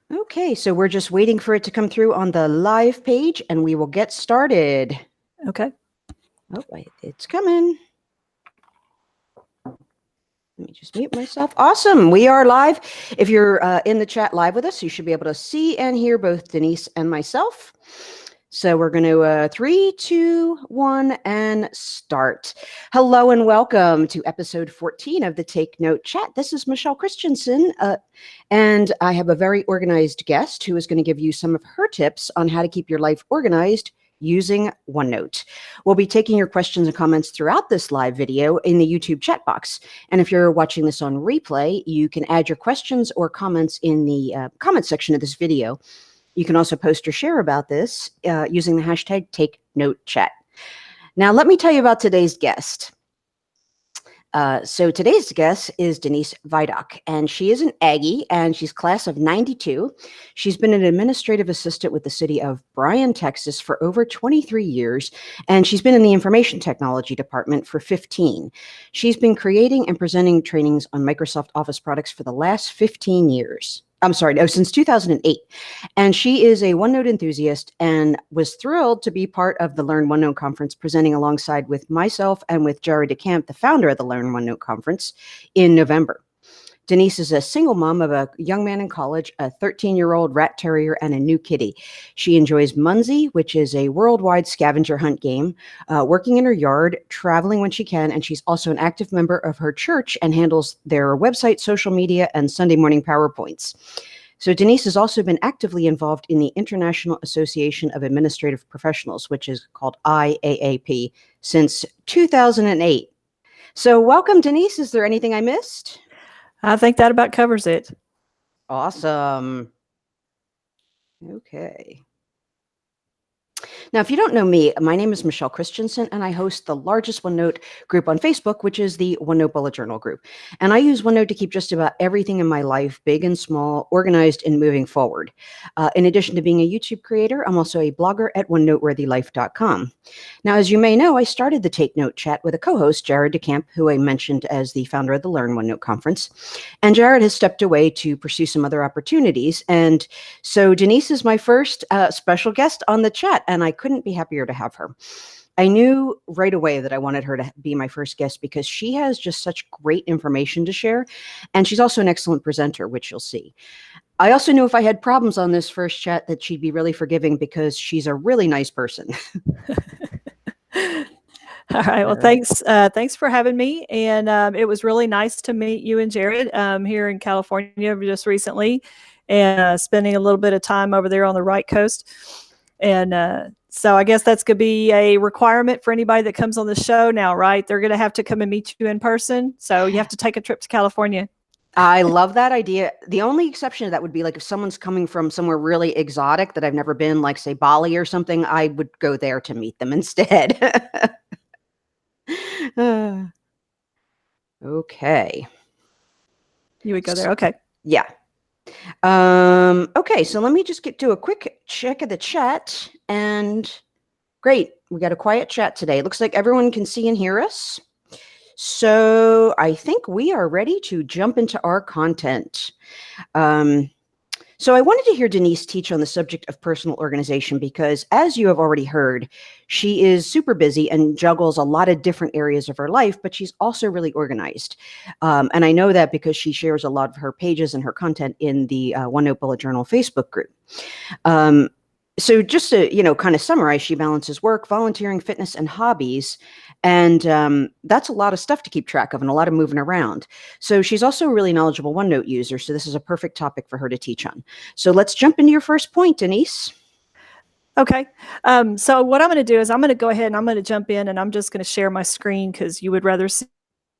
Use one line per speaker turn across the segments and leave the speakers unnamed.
Okay, so we're just waiting for it to come through on the live page and we will get started.
Okay.
Oh, wait, it's coming. Let me just mute myself. Awesome. We are live. If you're in the chat live with us, you should be able to see and hear both Denise and myself. So we're going to 3, 2, 1, and start. Hello and welcome to episode 14 of the Take Note Chat. This is Michele Christensen, and I have a very organized guest who is going to give you some of her tips on how to keep your life organized using OneNote. We'll be taking your questions and comments throughout this live video in the YouTube chat box. And if you're watching this on replay, you can add your questions or comments in the comment section of this video. You can also post or share about this using the hashtag TakeNoteChat. Now, let me tell you about today's guest. So today's guest is Denise Vajdak, and she is an Aggie, and she's class of 92. She's been an administrative assistant with the City of Bryan, Texas for over 23 years, and she's been in the information technology department for 15. She's been creating and presenting trainings on Microsoft Office products for the last 15 years. Since 2008. And she is a OneNote enthusiast and was thrilled to be part of the Learn OneNote Conference, presenting alongside with myself and with Jared DeCamp, the founder of the Learn OneNote Conference, in November. Denise is a single mom of a young man in college, a 13-year-old rat terrier, and a new kitty. She enjoys Munzie, which is a worldwide scavenger hunt game, working in her yard, traveling when she can, and she's also an active member of her church and handles their website, social media, and Sunday morning PowerPoints. So Denise has also been actively involved in the International Association of Administrative Professionals, which is called IAAP, since 2008. So welcome, Denise. Is there anything I missed?
I think that about covers it.
Awesome. Okay. Now, if you don't know me, my name is Michele Christensen, and I host the largest OneNote group on Facebook, which is the OneNote Bullet Journal group. And I use OneNote to keep just about everything in my life, big and small, organized and moving forward. In addition to being a YouTube creator, I'm also a blogger at onenoteworthylife.com. Now, as you may know, I started the Take Note Chat with a co-host, Jared DeCamp, who I mentioned as the founder of the Learn OneNote Conference. And Jared has stepped away to pursue some other opportunities. And so Denise is my first special guest on the chat, and I couldn't be happier to have her. I knew right away that I wanted her to be my first guest because she has just such great information to share. And she's also an excellent presenter, which you'll see. I also knew if I had problems on this first chat that she'd be really forgiving because she's a really nice person.
All right. Well, thanks for having me. And it was really nice to meet you and Jared here in California just recently, and spending a little bit of time over there on the right coast. And so I guess that's going to be a requirement for anybody that comes on the show now, right? They're going to have to come and meet you in person. So you have to take a trip to California.
I love that idea. The only exception to that would be like if someone's coming from somewhere really exotic that I've never been, like say Bali or something, I would go there to meet them instead. Okay.
You would go there. Okay.
Yeah. Okay, so let me just do a quick check of the chat. And great, we got a quiet chat today. It looks like everyone can see and hear us. So I think we are ready to jump into our content. So I wanted to hear Denise teach on the subject of personal organization because, as you have already heard, she is super busy and juggles a lot of different areas of her life, but she's also really organized. And I know that because she shares a lot of her pages and her content in the OneNote Bullet Journal Facebook group. So just to, kind of summarize, she balances work, volunteering, fitness, and hobbies. And that's a lot of stuff to keep track of and a lot of moving around. So she's also a really knowledgeable OneNote user. So this is a perfect topic for her to teach on. So let's jump into your first point, Denise.
Okay. So what I'm going to do is I'm going to go ahead and I'm going to jump in and I'm just going to share my screen because you would rather see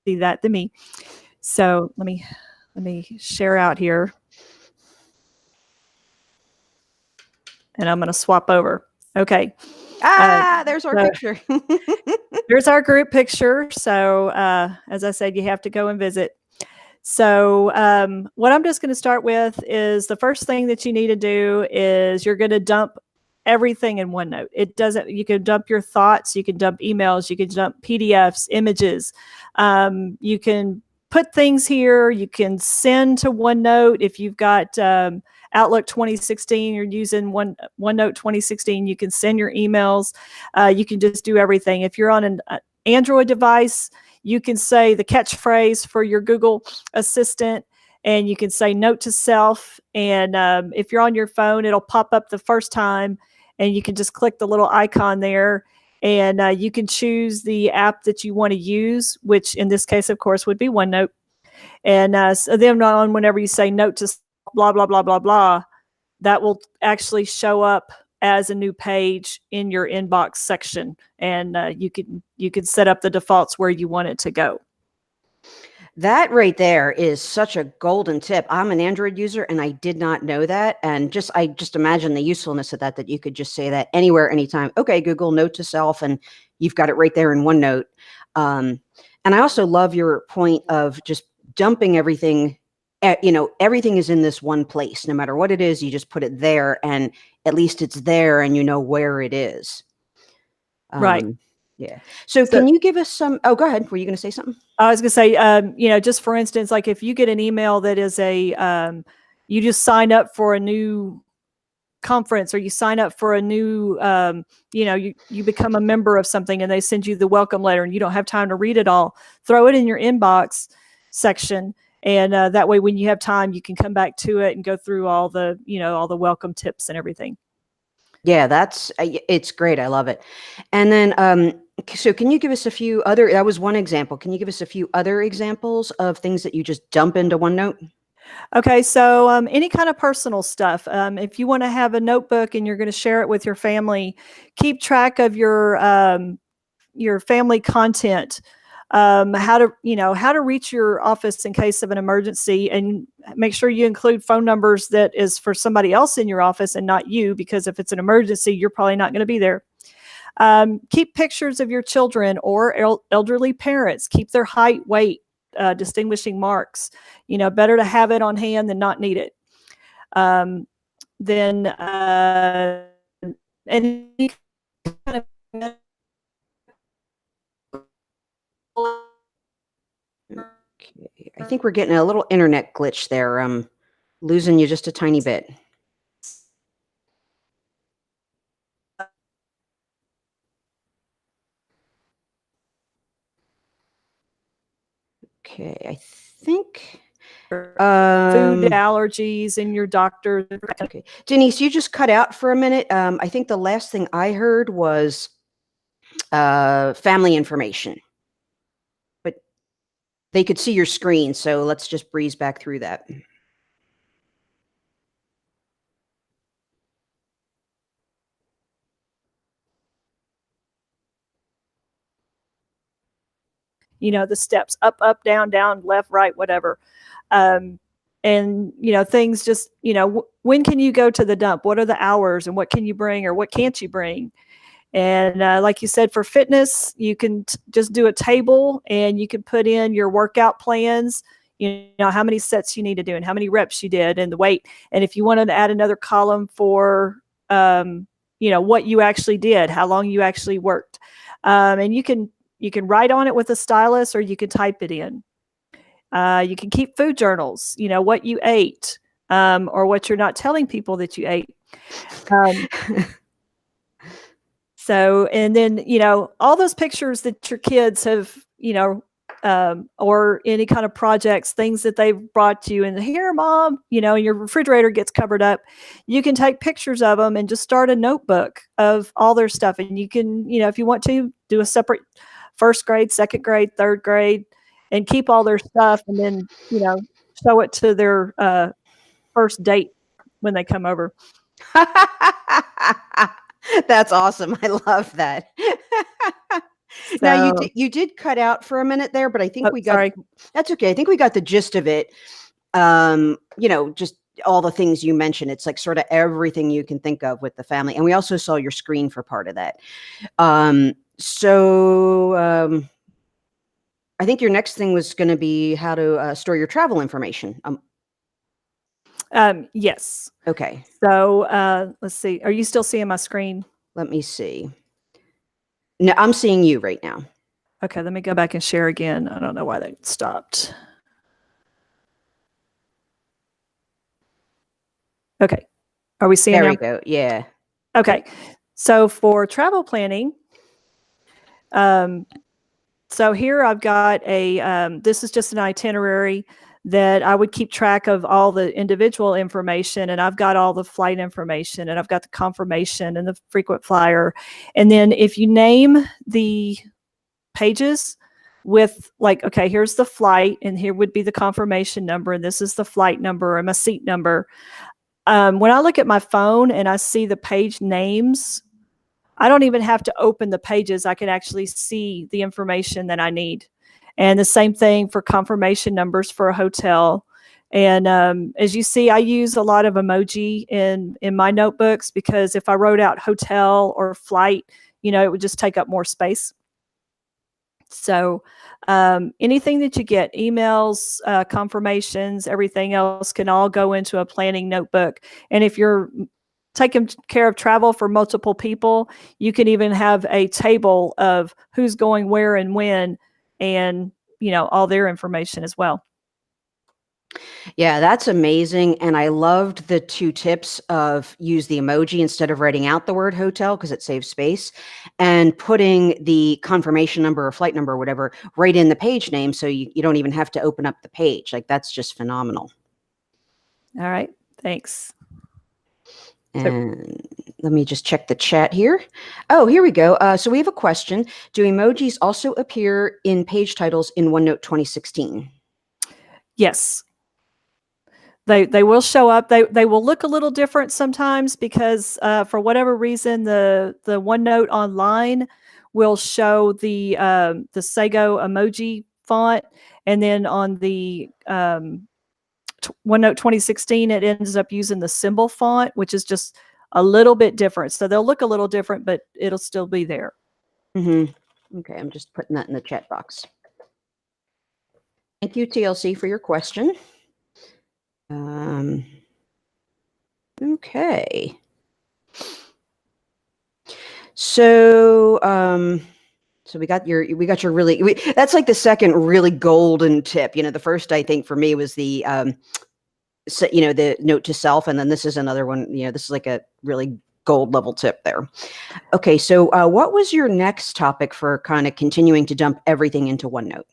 that than me. So let me share out here. And I'm going to swap over. Okay.
There's our picture.
There's our group picture. So as I said, you have to go and visit. So what I'm just going to start with is the first thing that you need to do is you're going to dump everything in OneNote. You can dump your thoughts, you can dump emails, you can dump PDFs, images. You can put things here. You can send to OneNote. If you've got Outlook 2016, you're using OneNote 2016, you can send your emails. You can just do everything. If you're on an Android device, you can say the catchphrase for your Google Assistant, and you can say note to self. And if you're on your phone, it'll pop up the first time, and you can just click the little icon there. And you can choose the app that you want to use, which in this case, of course, would be OneNote. And so then on whenever you say note to blah, blah, blah, blah, blah, that will actually show up as a new page in your inbox section. And you can set up the defaults where you want it to go.
That right there is such a golden tip. I'm an Android user and I did not know that. And I just imagine the usefulness of that you could just say that anywhere, anytime. Okay, Google, note to self, and you've got it right there in OneNote. And I also love your point of just dumping everything. Everything is in this one place. No matter what it is, you just put it there, and at least it's there and you know where it is.
Right.
Yeah. So can you give us some, go ahead. Were you going to say something?
I was going to say, just for instance, like if you get an email that is you just sign up for a new conference, or you sign up for a new, you become a member of something and they send you the welcome letter and you don't have time to read it all, throw it in your inbox section. And that way, when you have time, you can come back to it and go through all the welcome tips and everything.
Yeah, it's great. I love it. And then, so can you give us a few other, that was one example. Can you give us a few other examples of things that you just dump into OneNote?
Okay, so any kind of personal stuff. If you want to have a notebook and you're going to share it with your family, keep track of your family content. How to reach your office in case of an emergency, and make sure you include phone numbers that is for somebody else in your office and not you, because if it's an emergency, you're probably not going to be there. Keep pictures of your children or elderly parents. Keep their height, weight, distinguishing marks. Better to have it on hand than not need it. Then any kind of
Okay. I think we're getting a little internet glitch there. I'm losing you just a tiny bit. Okay, I think
food allergies and your doctor.
Okay, Denise, you just cut out for a minute. I think the last thing I heard was family information, but they could see your screen, so let's just breeze back through that.
The steps up, down, left, right, whatever. And, things just, when can you go to the dump? What are the hours, and what can you bring or what can't you bring? And like you said, for fitness, you can just do a table and you can put in your workout plans, how many sets you need to do and how many reps you did and the weight. And if you wanted to add another column for, what you actually did, how long you actually worked. And you can write on it with a stylus, or you can type it in. You can keep food journals, what you ate, or what you're not telling people that you ate. So, and then, all those pictures that your kids have, or any kind of projects, things that they've brought to you, and here, Mom, your refrigerator gets covered up. You can take pictures of them and just start a notebook of all their stuff. And you can, if you want to, do a separate first grade, second grade, third grade, and keep all their stuff, and then, show it to their first date when they come over.
That's awesome. I love that. So, now you did cut out for a minute there, but I think we got, sorry. That's okay. I think we got the gist of it. Just all the things you mentioned. It's like sort of everything you can think of with the family. And we also saw your screen for part of that. I think your next thing was going to be how to store your travel information.
Yes.
Okay.
So let's see. Are you still seeing my screen?
Let me see. No, I'm seeing you right now.
Okay, let me go back and share again. I don't know why that stopped. Okay. Are we seeing
There
now?
we go. Yeah.
Okay. So for travel planning, so here I've got this is just an itinerary that I would keep track of all the individual information, and I've got all the flight information, and I've got the confirmation and the frequent flyer. And then if you name the pages with like, okay, here's the flight, and here would be the confirmation number, and this is the flight number and my seat number. When I look at my phone and I see the page names, I don't even have to open the pages. I can actually see the information that I need. And the same thing for confirmation numbers for a hotel. And as you see, I use a lot of emoji in my notebooks, because if I wrote out hotel or flight, it would just take up more space. So anything that you get, emails, confirmations, everything else can all go into a planning notebook. And if you're taking care of travel for multiple people, you can even have a table of who's going where and when, and all their information as well.
Yeah, that's amazing. And I loved the 2 tips of use the emoji instead of writing out the word hotel, because it saves space, and putting the confirmation number or flight number or whatever right in the page name, so you don't even have to open up the page. Like, that's just phenomenal.
All right. Thanks.
And let me just check the chat here. Oh, here we go. So we have a question. Do emojis also appear in page titles in OneNote 2016?
Yes. They will show up. They will look a little different sometimes, because for whatever reason, the OneNote Online will show the Sago emoji font, and then on the OneNote 2016, it ends up using the symbol font, which is just a little bit different. So they'll look a little different, but it'll still be there.
Mm-hmm. Okay, I'm just putting that in the chat box. Thank you, TLC, for your question. Okay. So, so we got your really, that's like the second really golden tip. The first, I think, for me was the, so, the note to self. And then this is another one, this is like a really gold level tip there. Okay. So, what was your next topic for kind of continuing to dump everything into OneNote?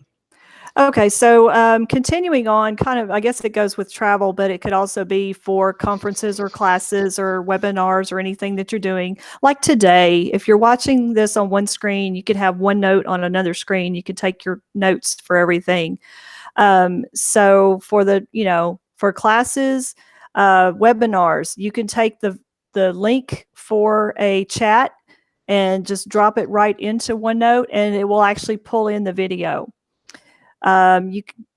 Okay, so continuing on, kind of, I guess it goes with travel, but it could also be for conferences or classes or webinars or anything that you're doing. Like today, if you're watching this on one screen, you could have OneNote on another screen. You could take your notes for everything. So for for classes, webinars, you can take the link for a chat and just drop it right into OneNote, and it will actually pull in the video.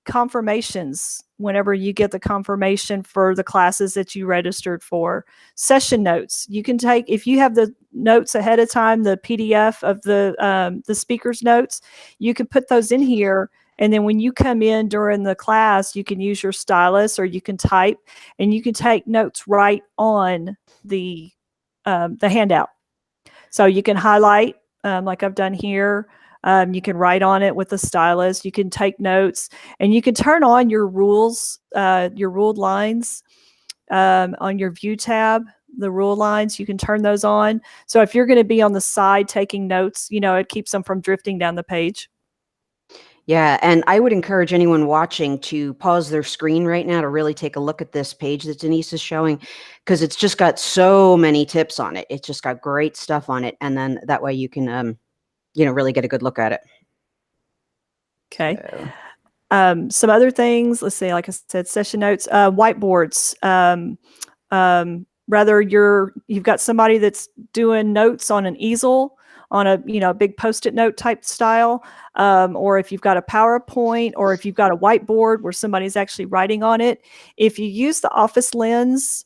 Confirmations, whenever you get the confirmation for the classes that you registered for. Session notes, you can take, if you have the notes ahead of time, the PDF of the speaker's notes, you can put those in here. And then when you come in during the class, you can use your stylus, or you can type, and you can take notes right on the handout. So you can highlight, like I've done here. You can write on it with a stylus. You can take notes, and you can turn on your rules, your ruled lines on your view tab. The rule lines, you can turn those on. So if you're going to be on the side taking notes, it keeps them from drifting down the page.
Yeah, and I would encourage anyone watching to pause their screen right now to really take a look at this page that Denise is showing, because it's just got so many tips on it. It's just got great stuff on it, and then that way you can, really get a good look at it.
Okay. So. Some other things, let's see, like I said, session notes, whiteboards. Rather you've got somebody that's doing notes on an easel, on a big Post-it note type style, or if you've got a PowerPoint, or if you've got a whiteboard where somebody's actually writing on it. If you use the Office Lens,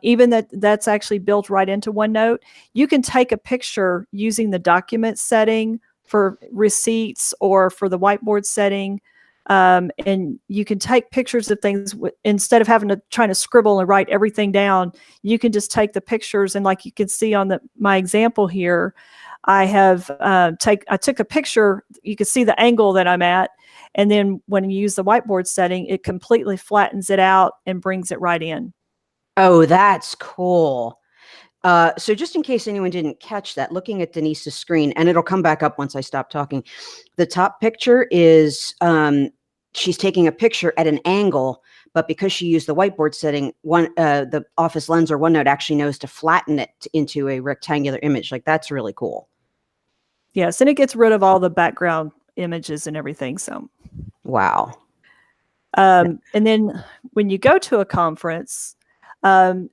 even that's actually built right into OneNote, you can take a picture using the document setting for receipts or for the whiteboard setting. And you can take pictures of things instead of having to trying to scribble and write everything down. You can just take the pictures, and like you can see on my example here, I have I took a picture. You can see the angle that I'm at, and then when you use the whiteboard setting, it completely flattens it out and brings it right in.
Oh, that's cool. So just in case anyone didn't catch that, looking at Denise's screen, and it'll come back up once I stop talking. The top picture is she's taking a picture at an angle, but because she used the whiteboard setting, the Office Lens or OneNote actually knows to flatten it into a rectangular image. Like, that's really cool.
Yes, and it gets rid of all the background images and everything. So,
wow.
And then when you go to a conference, a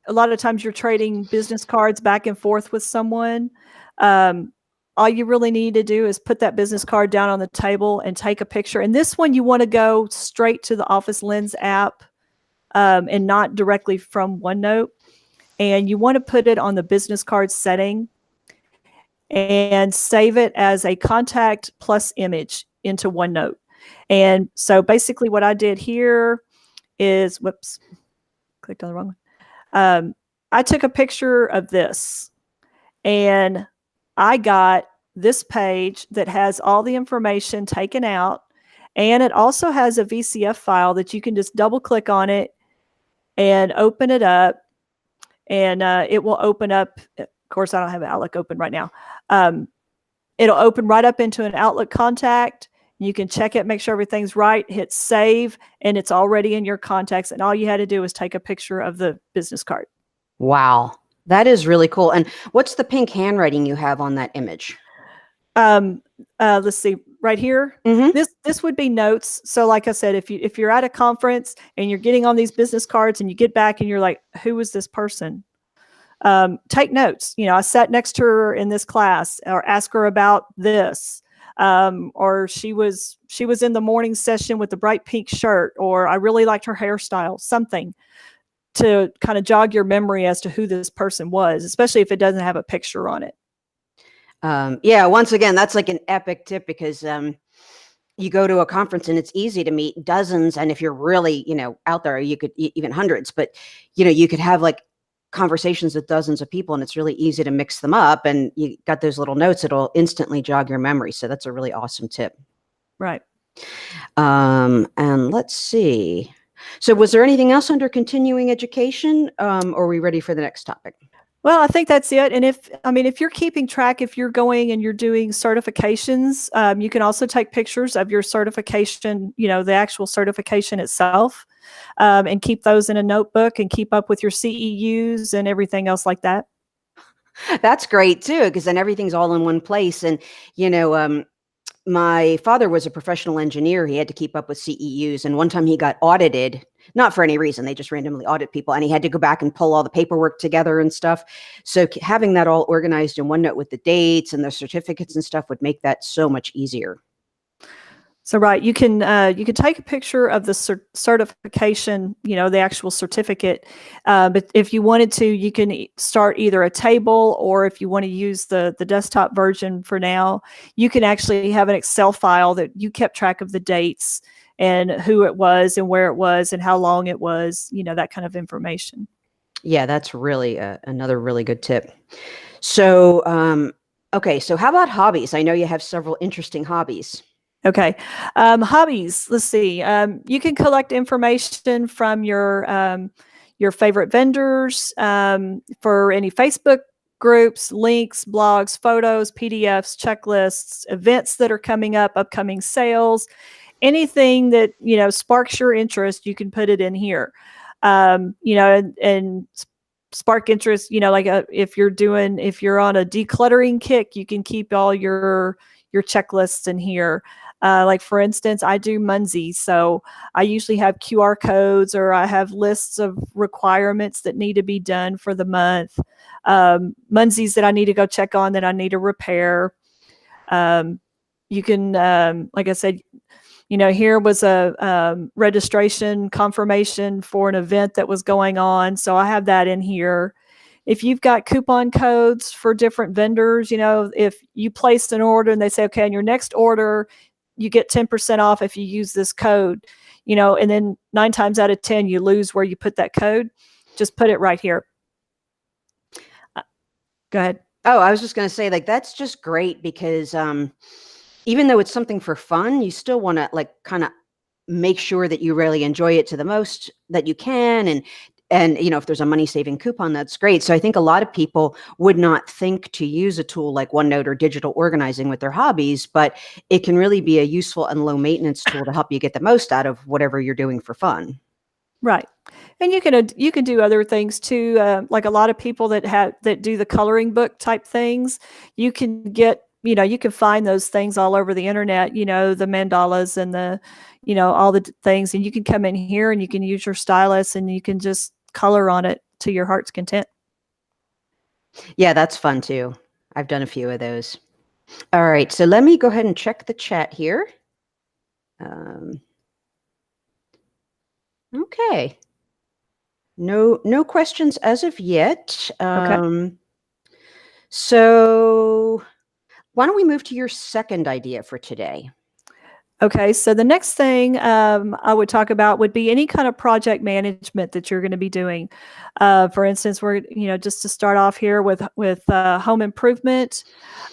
lot of times you're trading business cards back and forth with someone. All you really need to do is put that business card down on the table and take a picture. And this one, you want to go straight to the Office Lens app and not directly from OneNote. And you want to put it on the business card setting and save it as a contact plus image into OneNote. And so basically what I did here is, whoops, clicked on the wrong one. I took a picture of this, and I got this page that has all the information taken out, and it also has a VCF file that you can just double click on it and open it up, and it will open up. Of course, I don't have Outlook open right now. It'll open right up into an Outlook contact. You can check it, make sure everything's right, hit save, and it's already in your contacts. And all you had to do was take a picture of the business card.
Wow. That is really cool. And what's the pink handwriting you have on that image?
Let's see, right here.
Mm-hmm.
This would be notes. So like I said, if you're at a conference and you're getting on these business cards and you get back and you're like, who was this person? Take notes. I sat next to her in this class, or ask her about this. Or she was in the morning session with the bright pink shirt, or I really liked her hairstyle, something to kind of jog your memory as to who this person was, especially if it doesn't have a picture on it.
Yeah, once again, that's like an epic tip, because you go to a conference and it's easy to meet dozens. And if you're really, out there, you could even hundreds, but you could have like conversations with dozens of people, and it's really easy to mix them up. And you got those little notes that'll instantly jog your memory. So that's a really awesome tip.
Right.
And let's see. So was there anything else under continuing education? Or are we ready for the next topic?
Well, I think that's it. And if you're keeping track, if you're going and you're doing certifications, you can also take pictures of your certification, the actual certification itself, and keep those in a notebook and keep up with your CEUs and everything else like that.
That's great too, because then everything's all in one place. And, my father was a professional engineer. He had to keep up with CEUs. And one time he got audited, not for any reason. They just randomly audit people. And he had to go back and pull all the paperwork together and stuff. So having that all organized in OneNote with the dates and the certificates and stuff would make that so much easier.
So, right, you can take a picture of the certification, the actual certificate. But if you wanted to, you can start either a table, or if you want to use the desktop version for now, you can actually have an Excel file that you kept track of the dates and who it was and where it was and how long it was, that kind of information.
Yeah, that's really another really good tip. So, okay, so how about hobbies? I know you have several interesting hobbies.
Okay. Hobbies. Let's see. You can collect information from your favorite vendors, for any Facebook groups, links, blogs, photos, PDFs, checklists, events that are coming up, upcoming sales, anything that, sparks your interest, you can put it in here. And spark interest, like if you're on a decluttering kick, you can keep all your checklists in here. Like for instance, I do Munsies, so I usually have QR codes, or I have lists of requirements that need to be done for the month. Munsies that I need to go check on, that I need to repair. You can, like I said, here was a registration confirmation for an event that was going on, so I have that in here. If you've got coupon codes for different vendors, if you placed an order and they say, okay, on your next order, you get 10% off if you use this code, and then 9 times out of 10, you lose where you put that code. Just put it right here. Go ahead.
Oh, I was just going to say, like, that's just great, because even though it's something for fun, you still want to like kind of make sure that you really enjoy it to the most that you can. And And, if there's a money saving coupon, that's great. So I think a lot of people would not think to use a tool like OneNote or digital organizing with their hobbies, but it can really be a useful and low maintenance tool to help you get the most out of whatever you're doing for fun.
Right. And you can do other things too. Like a lot of people that do the coloring book type things, you can get, you can find those things all over the internet, the mandalas and all the things, and you can come in here and you can use your stylus and you can just color on it to your heart's content.
Yeah, that's fun too. I've done a few of those. All right, so let me go ahead and check the chat here. Okay. No questions as of yet.
Okay.
So why don't we move to your second idea for today?
Okay, so the next thing I would talk about would be any kind of project management that you're going to be doing. For instance, we're just to start off here with home improvement.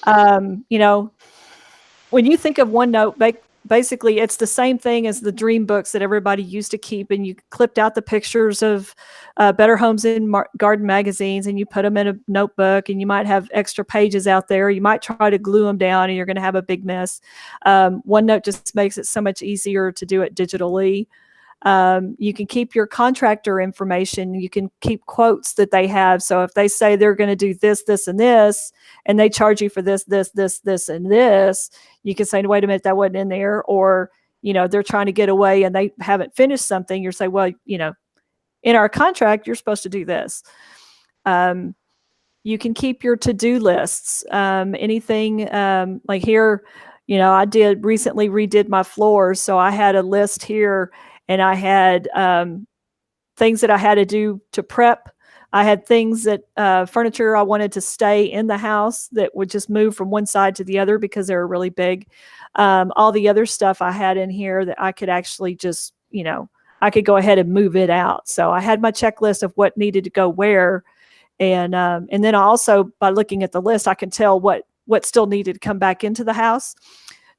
When you think of OneNote, basically it's the same thing as the dream books that everybody used to keep, and you clipped out the pictures of Better Homes in Garden magazines and you put them in a notebook, and you might have extra pages out there. You might try to glue them down and you're going to have a big mess. OneNote just makes it so much easier to do it digitally. You can keep your contractor information. You can keep quotes that they have. So if they say they're going to do this, this, and this, and they charge you for this, this, this, this, and this, you can say, wait a minute, that wasn't in there. Or, they're trying to get away and they haven't finished something. You're saying, well, in our contract, you're supposed to do this. You can keep your to-do lists. Anything like here, I recently redid my floors. So I had a list here, and I had things that I had to do to prep. I had things that furniture I wanted to stay in the house that would just move from one side to the other because they were really big. All the other stuff I had in here that I could actually just, I could go ahead and move it out. So I had my checklist of what needed to go where. And then also by looking at the list, I can tell what still needed to come back into the house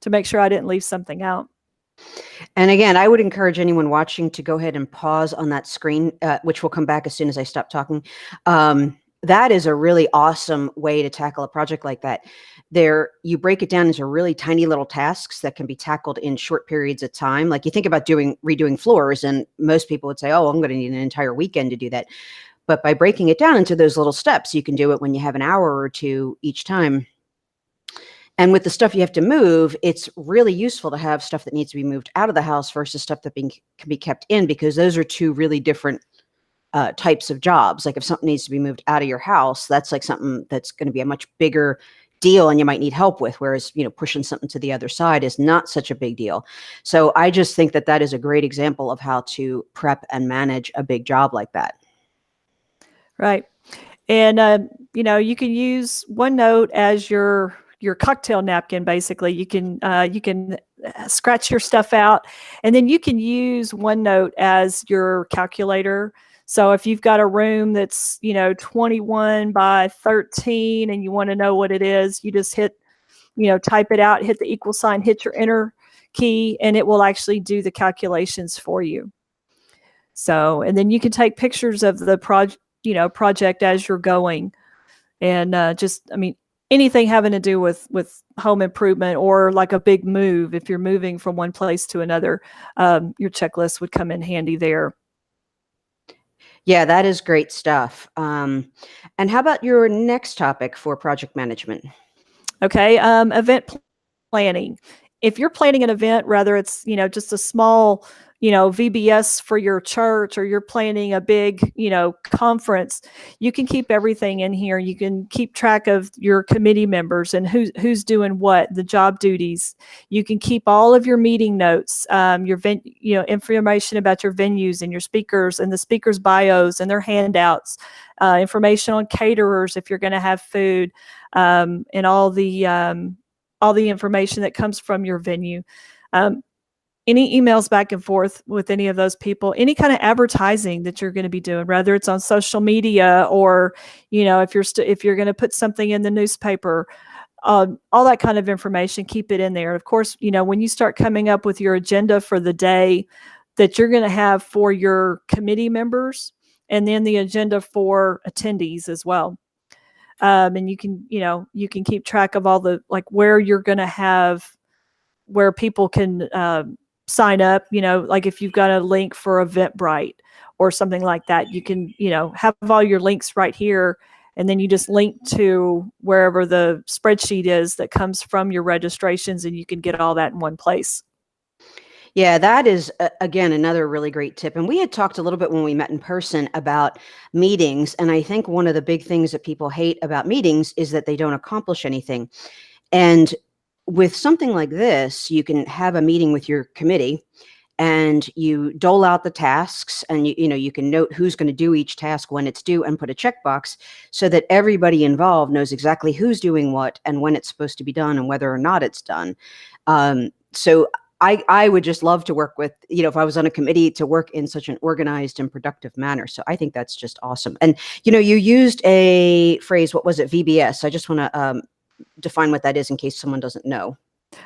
to make sure I didn't leave something out.
And again, I would encourage anyone watching to go ahead and pause on that screen, which will come back as soon as I stop talking. That is a really awesome way to tackle a project like that. You break it down into really tiny little tasks that can be tackled in short periods of time. Like you think about redoing floors, and most people would say, oh, I'm going to need an entire weekend to do that. But by breaking it down into those little steps, you can do it when you have an hour or two each time. And with the stuff you have to move, it's really useful to have stuff that needs to be moved out of the house versus stuff that can be kept in, because those are two really different types of jobs. Like if something needs to be moved out of your house, that's like something that's going to be a much bigger deal and you might need help with, whereas, pushing something to the other side is not such a big deal. So I just think that is a great example of how to prep and manage a big job like that.
Right. And, you can use OneNote as your cocktail napkin. Basically, you can scratch your stuff out, and then you can use OneNote as your calculator. So if you've got a room that's 21 by 13 and you want to know what it is, you just hit, type it out, hit the equal sign, hit your enter key, and it will actually do the calculations for you. So, and then you can take pictures of the project as you're going, and anything having to do with home improvement or like a big move. If you're moving from one place to another, your checklist would come in handy there.
Yeah, that is great stuff. And how about your next topic for project management?
Okay, event planning. If you're planning an event, whether it's just a small VBS for your church, or you're planning a big conference, you can keep everything in here. You can keep track of your committee members and who's doing what, the job duties. You can keep all of your meeting notes, your information about your venues and your speakers and the speakers' bios and their handouts, information on caterers if you're going to have food, and all the information that comes from your venue. Any emails back and forth with any of those people, any kind of advertising that you're going to be doing, whether it's on social media or, if you're going to put something in the newspaper, all that kind of information, keep it in there. Of course, when you start coming up with your agenda for the day that you're going to have for your committee members and then the agenda for attendees as well. And you can keep track of all the, like, where you're going to have, where people can sign up, like if you've got a link for Eventbrite or something like that, you can, have all your links right here. And then you just link to wherever the spreadsheet is that comes from your registrations, and you can get all that in one place.
Yeah, that is, again, another really great tip. And we had talked a little bit when we met in person about meetings. And I think one of the big things that people hate about meetings is that they don't accomplish anything. And with something like this, you can have a meeting with your committee and you dole out the tasks, and you can note who's going to do each task, when it's due, and put a checkbox so that everybody involved knows exactly who's doing what and when it's supposed to be done and whether or not it's done. So I would just love to work with, if I was on a committee, to work in such an organized and productive manner. So I think that's just awesome. And, you used a phrase, what was it? VBS. I just want to define what that is in case someone doesn't know.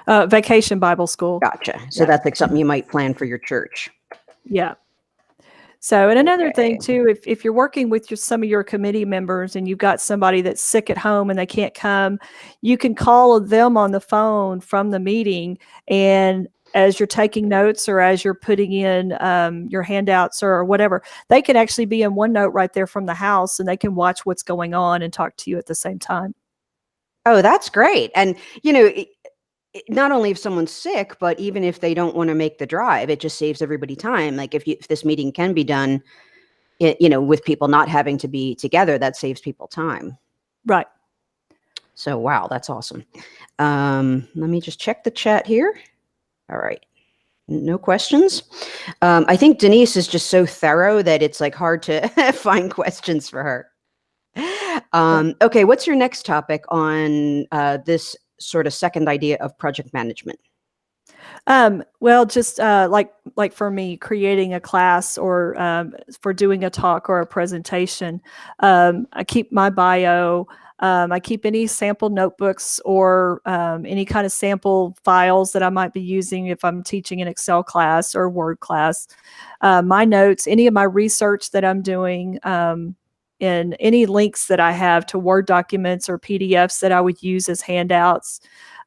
Vacation Bible School.
Gotcha. So that's like something you might plan for your church.
Yeah. So, and another thing too, if you're working with some of your committee members and you've got somebody that's sick at home and they can't come, you can call them on the phone from the meeting, and as you're taking notes or as you're putting in your handouts or whatever, they can actually be in OneNote right there from the house, and they can watch what's going on and talk to you at the same time.
Oh, that's great. And, not only if someone's sick, but even if they don't want to make the drive, it just saves everybody time. Like if this meeting can be done, with people not having to be together, that saves people time.
Right.
So, wow, that's awesome. Let me just check the chat here. All right. No questions. I think Denise is just so thorough that it's like hard to find questions for her. Okay. What's your next topic on this sort of second idea of project management?
Well, just like for me, creating a class or for doing a talk or a presentation, I keep my bio. I keep any sample notebooks or any kind of sample files that I might be using if I'm teaching an Excel class or Word class. My notes, any of my research that I'm doing, and any links that I have to Word documents or PDFs that I would use as handouts.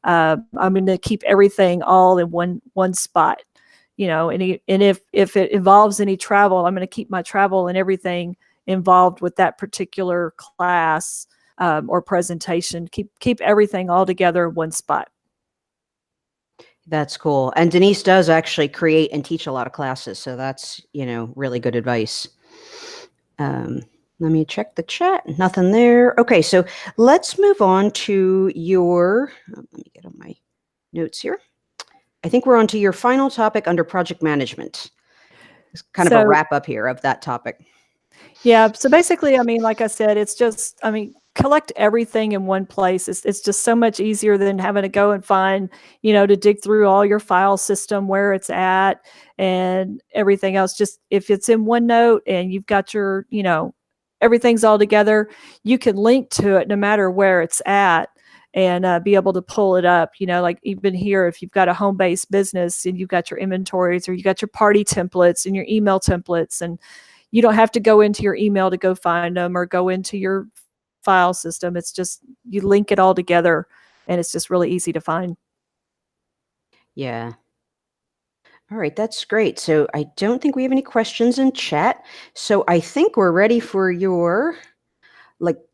I'm going to keep everything all in one spot, and if it involves any travel, I'm going to keep my travel and everything involved with that particular class or presentation. Keep everything all together in one spot.
That's cool. And Denise does actually create and teach a lot of classes, so that's really good advice. Let me check the chat. Nothing there. Okay, so let's move on to your, let me get on my notes here. I think we're on to your final topic under project management. It's kind of a wrap up here of that topic.
Yeah, so basically, like I said, it's just, collect everything in one place. It's just so much easier than having to go and find, to dig through all your file system, where it's at and everything else. Just if it's in OneNote and you've got your, everything's all together, you can link to it no matter where it's at and be able to pull it up. Like even here, if you've got a home-based business and you've got your inventories or you got your party templates and your email templates, and you don't have to go into your email to go find them or go into your file system. It's just, you link it all together and it's just really easy to find.
Yeah. All right, that's great. So I don't think we have any questions in chat. So I think we're ready for your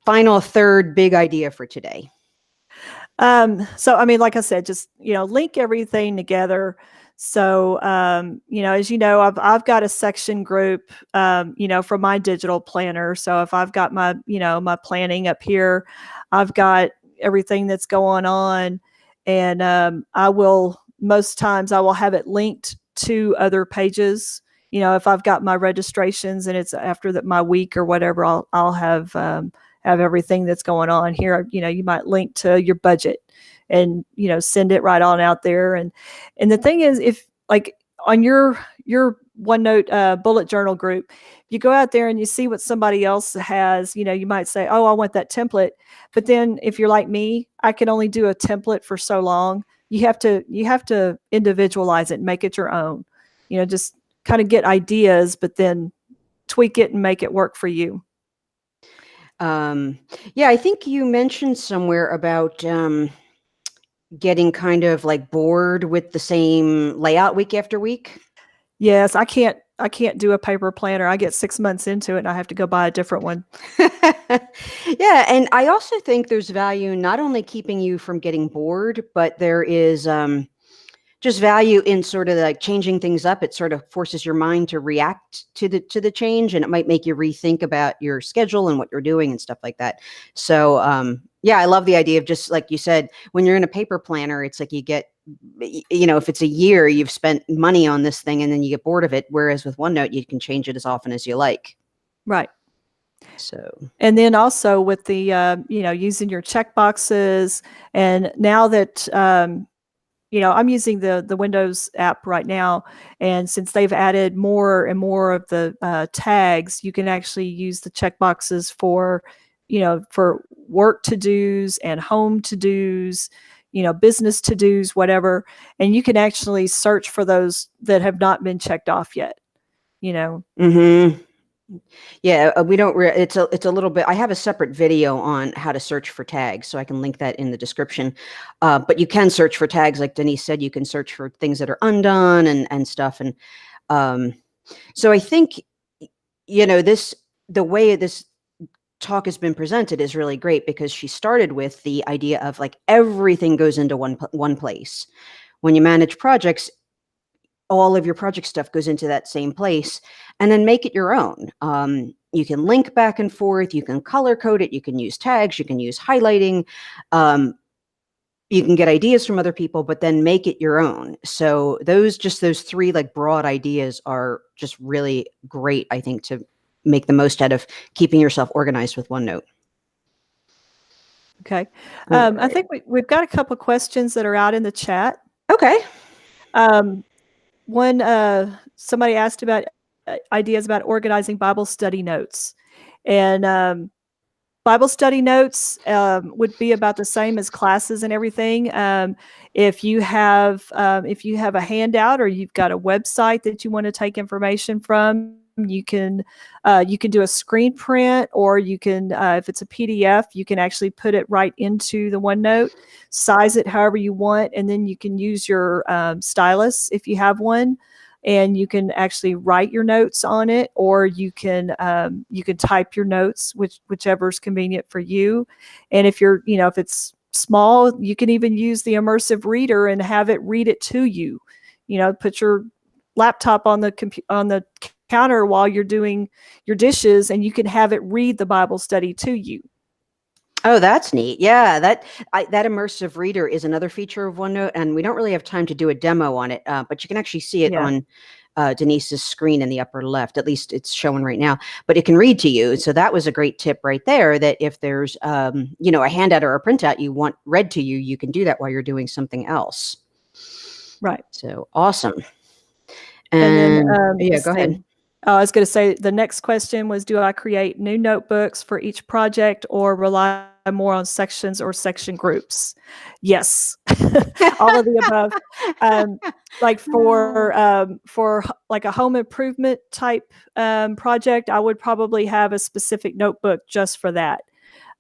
final third big idea for today.
So, like I said, just, link everything together. So, as you know, I've got a section group, for my digital planner. So if I've got my, my planning up here, I've got everything that's going on, and most times I will have it linked to other pages. If I've got my registrations and it's after my week or whatever, I'll have everything that's going on here. You might link to your budget and, send it right on out there. And the thing is, if like on your OneNote bullet journal group, you go out there and you see what somebody else has, you might say, oh, I want that template. But then if you're like me, I can only do a template for so long. You have to individualize it and make it your own, just kind of get ideas, but then tweak it and make it work for you.
Yeah, I think you mentioned somewhere about getting kind of like bored with the same layout week after week.
Yes, I can't do a paper planner. I get 6 months into it and I have to go buy a different one.
Yeah, and I also think there's value not only keeping you from getting bored, but there is just value in sort of like changing things up. It sort of forces your mind to react to the change, and it might make you rethink about your schedule and what you're doing and stuff like that. So yeah, I love the idea of, just like you said, when you're in a paper planner, it's like you get, if it's a year, you've spent money on this thing and then you get bored of it. Whereas with OneNote, you can change it as often as you like.
Right.
So,
and then also with the, using your check boxes, and now that, I'm using the Windows app right now, and since they've added more and more of the tags, you can actually use the checkboxes for work to-dos and home to-dos, business to-dos, whatever, and you can actually search for those that have not been checked off yet.
Mm-hmm. Yeah, we don't. It's a little bit. I have a separate video on how to search for tags, so I can link that in the description. But you can search for tags, like Denise said. You can search for things that are undone and stuff. And so I think the way this talk has been presented is really great, because she started with the idea of like everything goes into one place. When you manage projects, all of your project stuff goes into that same place, and then make it your own. You can link back and forth. You can color code it. You can use tags. You can use highlighting. You can get ideas from other people, but then make it your own. So those three like broad ideas are just really great, I think, to make the most out of keeping yourself organized with OneNote.
Okay. I think we've got a couple of questions that are out in the chat.
Okay.
One, somebody asked about ideas about organizing Bible study notes, and Bible study notes would be about the same as classes and everything. If you have a handout, or you've got a website that you want to take information from, you can do a screen print, or you can, if it's a PDF, you can actually put it right into the OneNote, size it however you want, and then you can use your stylus if you have one, and you can actually write your notes on it, or you can type your notes, whichever is convenient for you. And if you're, if it's small, you can even use the immersive reader and have it read it to you. Put your laptop on the counter while you're doing your dishes, and you can have it read the Bible study to you.
Oh, that's neat. Yeah, that immersive reader is another feature of OneNote, and we don't really have time to do a demo on it, but you can actually see it on Denise's screen in the upper left. At least it's showing right now, but it can read to you. So that was a great tip right there, that if there's a handout or a printout you want read to you, you can do that while you're doing something else.
Right.
So awesome.
And then,
yeah, go ahead.
I was going to say, the next question was, do I create new notebooks for each project, or rely more on sections or section groups? Yes, all of the above. Like for like a home improvement type project, I would probably have a specific notebook just for that.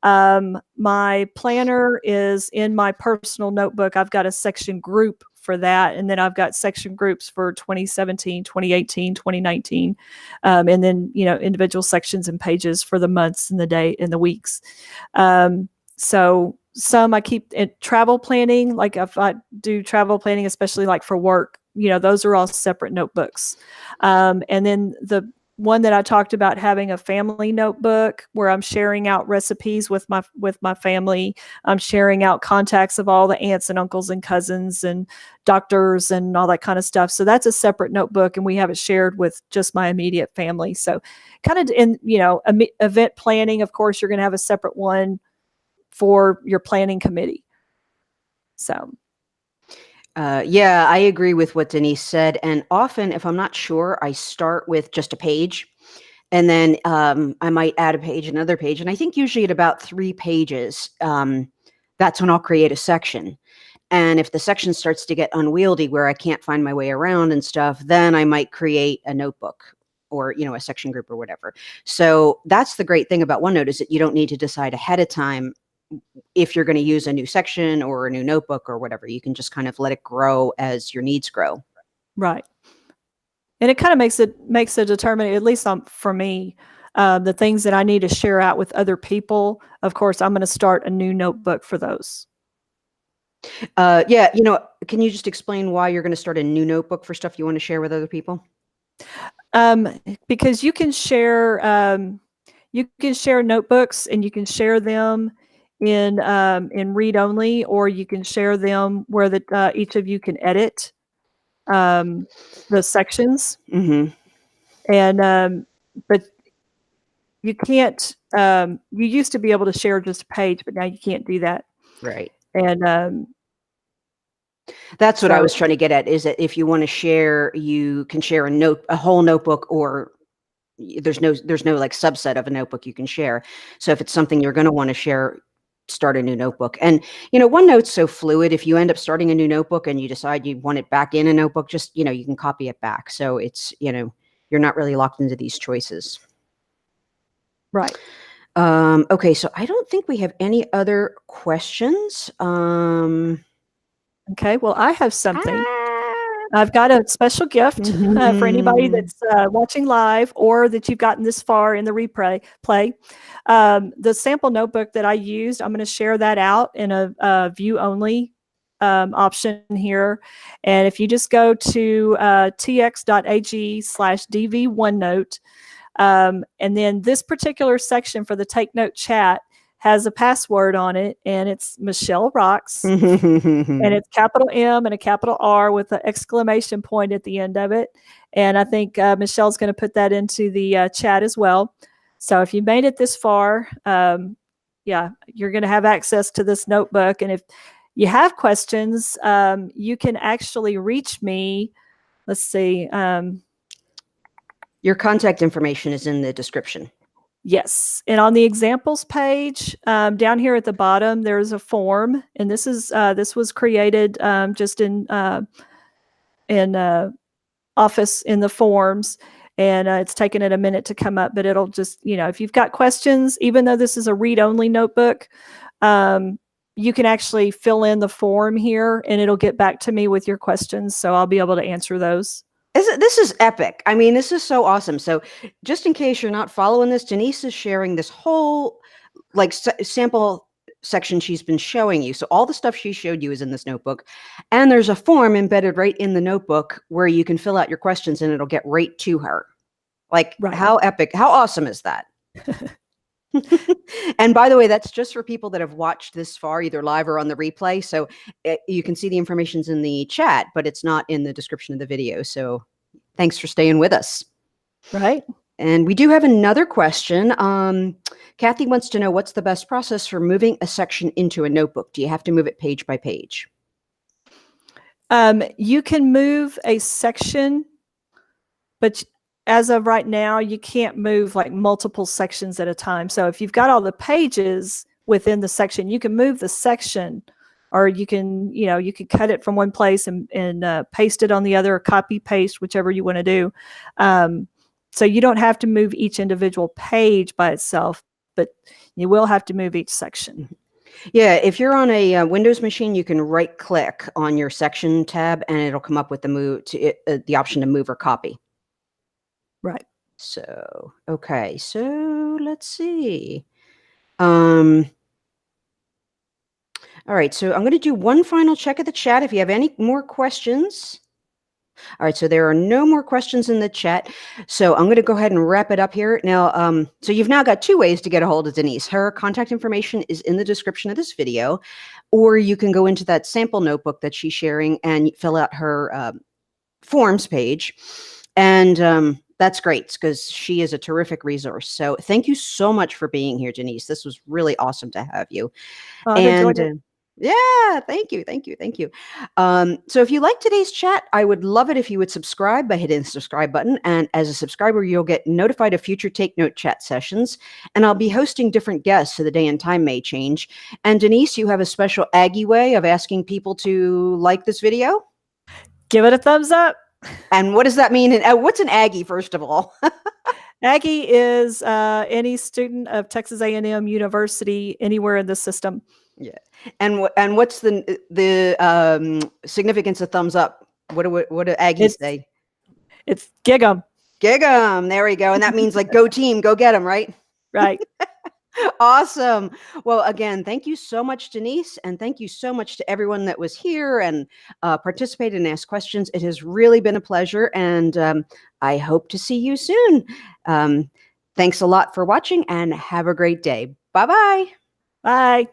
My planner is in my personal notebook. I've got a section group for that, and then I've got section groups for 2017, 2018, 2019, and then individual sections and pages for the months and the day and the weeks. So some I keep in travel planning, like if I do travel planning, especially like for work, those are all separate notebooks. And then the one that I talked about, having a family notebook where I'm sharing out recipes with my family. I'm sharing out contacts of all the aunts and uncles and cousins and doctors and all that kind of stuff. So that's a separate notebook, and we have it shared with just my immediate family. So kind of in, event planning, of course, you're going to have a separate one for your planning committee. So.
Yeah, I agree with what Denise said. And often, if I'm not sure, I start with just a page, and then I might add a page, another page. And I think usually at about 3 pages, that's when I'll create a section. And if the section starts to get unwieldy, where I can't find my way around and stuff, then I might create a notebook or, a section group or whatever. So that's the great thing about OneNote, is that you don't need to decide ahead of time if you're going to use a new section or a new notebook or whatever. You can just kind of let it grow as your needs grow.
Right. And it kind of makes it determined, at least for me, the things that I need to share out with other people. Of course, I'm going to start a new notebook for those.
Yeah, can you just explain why you're going to start a new notebook for stuff you want to share with other people?
Because you can share notebooks, and you can share them in read only, or you can share them where each of you can edit the sections.
Mm-hmm.
And but you can't. You used to be able to share just a page, but now you can't do that.
Right.
And
that's what I was trying to get at, is that if you want to share, you can share a whole notebook, or there's no like subset of a notebook you can share. So if it's something you're going to want to share, start a new notebook. And OneNote's so fluid. If you end up starting a new notebook and you decide you want it back in a notebook, just you can copy it back. So it's you're not really locked into these choices.
Right.
Okay, so I don't think we have any other questions.
Okay, well, I have something. I've got a special gift for anybody that's watching live, or that you've gotten this far in the replay. The sample notebook that I used, I'm going to share that out in a view only option here. And if you just go to tx.ag/dv OneNote, and then this particular section for the Take Note chat has a password on it, and it's Michele Rocks, and it's capital M and a capital R with an exclamation point at the end of it. And I think Michelle's going to put that into the chat as well. So if you made it this far, yeah, you're going to have access to this notebook. And if you have questions, you can actually reach me. Let's see.
Your contact information is in the description.
Yes. And on the examples page, down here at the bottom, there's a form. And this was created just in Office in the forms. And it's taken it a minute to come up, but it'll just, if you've got questions, even though this is a read-only notebook, you can actually fill in the form here, and it'll get back to me with your questions. So I'll be able to answer those.
This is epic. I mean, this is so awesome. So just in case you're not following this, Denise is sharing this whole sample section she's been showing you. So all the stuff she showed you is in this notebook, and there's a form embedded right in the notebook where you can fill out your questions, and it'll get right to her. Like, right. How epic, how awesome is that? And by the way, that's just for people that have watched this far, either live or on the replay. So you can see the information's in the chat, but it's not in the description of the video. So thanks for staying with us.
Right.
And we do have another question. Kathy wants to know, what's the best process for moving a section into a notebook? Do you have to move it page by page?
You can move a section, but as of right now, you can't move like multiple sections at a time. So if you've got all the pages within the section, you can move the section, or you can, you can cut it from one place and paste it on the other, or copy paste, whichever you want to do. So you don't have to move each individual page by itself, but you will have to move each section.
Yeah, if you're on a Windows machine, you can right click on your section tab, and it'll come up with the option to move or copy.
Right.
So, okay. So let's see. All right. So I'm going to do one final check of the chat. If you have any more questions. All right. So there are no more questions in the chat. So I'm going to go ahead and wrap it up here. Now, so you've now got two ways to get a hold of Denise. Her contact information is in the description of this video, or you can go into that sample notebook that she's sharing and fill out her forms page. And that's great, because she is a terrific resource. So thank you so much for being here, Denise. This was really awesome to have you. And yeah, thank you. So if you like today's chat, I would love it if you would subscribe by hitting the subscribe button. And as a subscriber, you'll get notified of future Take Note chat sessions. And I'll be hosting different guests, so the day and time may change. And Denise, you have a special Aggie way of asking people to like this video?
Give it a thumbs up.
And what does that mean? And what's an Aggie, first of all?
Aggie is any student of Texas A&M University anywhere in the system.
Yeah. And what's the significance of thumbs up? What do Aggies say?
It's gig 'em.
Gig 'em. There we go. And that means like go team, go get them, right?
Right.
Awesome. Well, again, thank you so much, Denise. And thank you so much to everyone that was here and participated and asked questions. It has really been a pleasure. And I hope to see you soon. Thanks a lot for watching and have a great day. Bye-bye.
Bye.